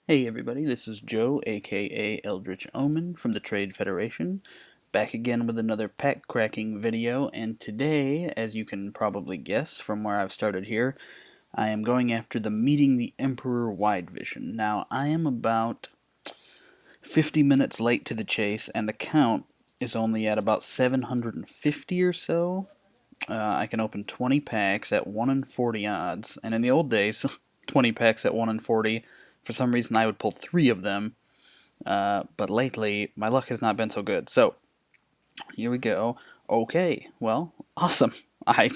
Hey everybody, this is Joe, aka Eldritch Omen from the Trade Federation, back again with another pack cracking video, and today, as you can probably guess from where I've started here, I am going after the Meeting the Emperor Wide Vision. Now, I am about 50 minutes late to the chase, and the count is only at about 750 or so. I can open 20 packs at 1 in 40 odds, and in the old days, 20 packs at 1 in 40, for some reason I would pull 3 of them, but lately my luck has not been so good. So, here we go. Okay, well, awesome. I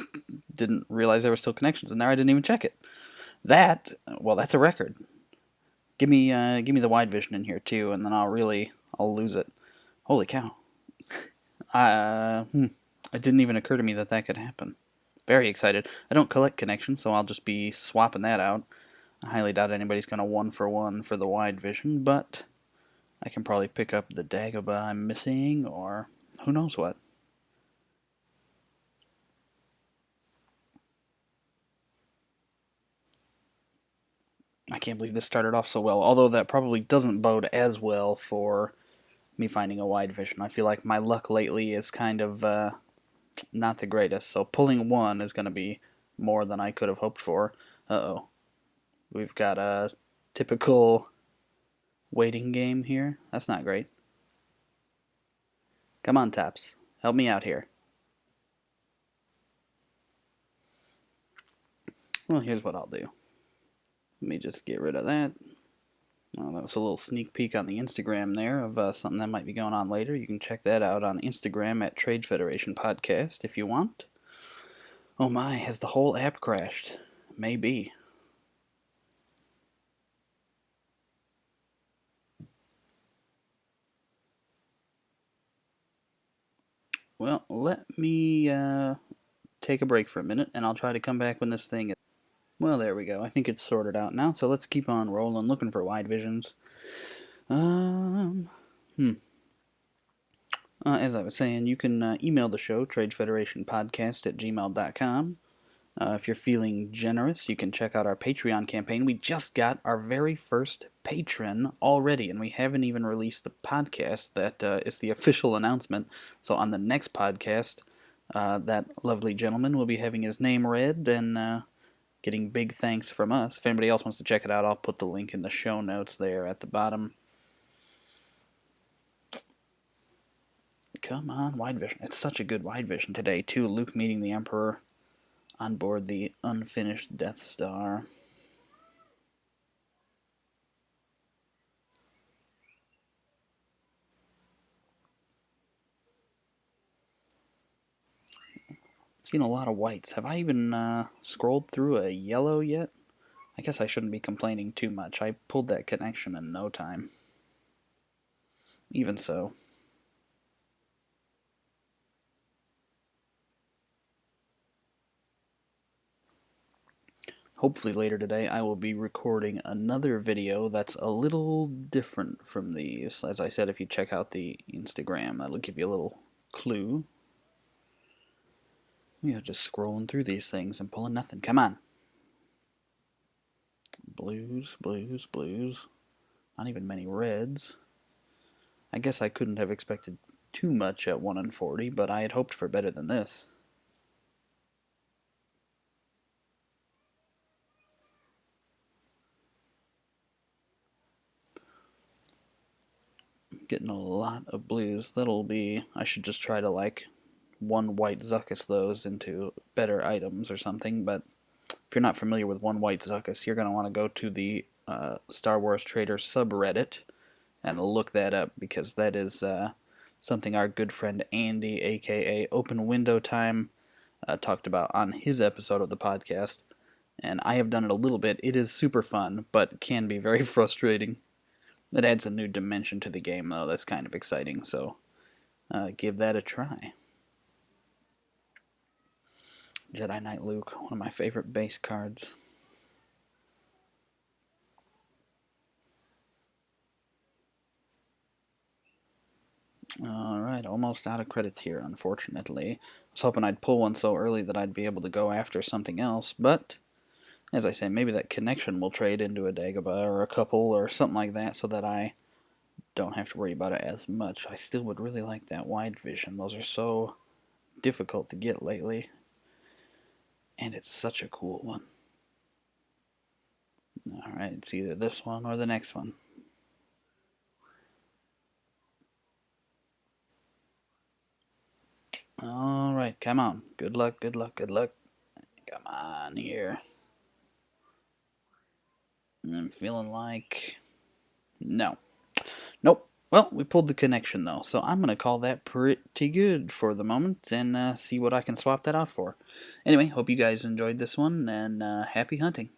didn't realize there were still connections in there. I didn't even check it. Well, that's a record. Give me the wide vision in here too, and then I'll lose it. Holy cow! Uh, hmm, it didn't even occur to me that that could happen. Very excited. I don't collect connections, so I'll just be swapping that out. I highly doubt anybody's going to 1-for-1 for the wide vision, but I can probably pick up the Dagobah I'm missing, or who knows what. I can't believe this started off so well, although that probably doesn't bode as well for me finding a wide vision. I feel like my luck lately is kind of not the greatest, so pulling one is going to be more than I could have hoped for. Uh-oh. We've got a typical waiting game here. That's not great. Come on, Taps. Help me out here. Well, here's what I'll do. Let me just get rid of that. That was a little sneak peek on the Instagram there of something that might be going on later. You can check that out on Instagram at Trade Federation Podcast if you want. Oh my, has the whole app crashed? Maybe. Well, let me take a break for a minute, and I'll try to come back when this thing is... Well, there we go. I think it's sorted out now, so let's keep on rolling, looking for wide visions. Um, hmm. As I was saying, you can email the show, tradefederationpodcast@gmail.com. If you're feeling generous, you can check out our Patreon campaign. We just got our very first patron already, and we haven't even released the podcast that is the official announcement. So on the next podcast, that lovely gentleman will be having his name read and getting big thanks from us. If anybody else wants to check it out, I'll put the link in the show notes there at the bottom. Come on, wide vision. It's such a good wide vision today, too. Luke meeting the Emperor on board the unfinished Death Star. Seen a lot of whites. Have I even scrolled through a yellow yet? I guess I shouldn't be complaining too much. I pulled that connection in no time. Even so. Hopefully later today I will be recording another video that's a little different from these. As I said, if you check out the Instagram, that'll give you a little clue. Just scrolling through these things and pulling nothing. Come on. Blues, blues, blues. Not even many reds. I guess I couldn't have expected too much at 1 in 40, but I had hoped for better than this. Getting a lot of blues. I should just try to like one white Zuckuss those into better items or something, but if you're not familiar with one white Zuckuss, you're going to want to go to the Star Wars Trader subreddit and look that up, because that is something our good friend Andy, aka Open Window Time, talked about on his episode of the podcast, and I have done it a little bit. It is super fun, but can be very frustrating. It adds a new dimension to the game, though. That's kind of exciting, so give that a try. Jedi Knight Luke, one of my favorite base cards. Alright, almost out of credits here, unfortunately. I was hoping I'd pull one so early that I'd be able to go after something else, but As I say, maybe that connection will trade into a Dagobah or a couple or something like that so that I don't have to worry about it as much. I still would really like that wide vision. Those are so difficult to get lately. And it's such a cool one. Alright, it's either this one or the next one. Alright, come on. Good luck, good luck, good luck. Come on here. I'm feeling like... No. Nope. Well, we pulled the connection, though, so I'm going to call that pretty good for the moment and see what I can swap that out for. Anyway, hope you guys enjoyed this one, and happy hunting.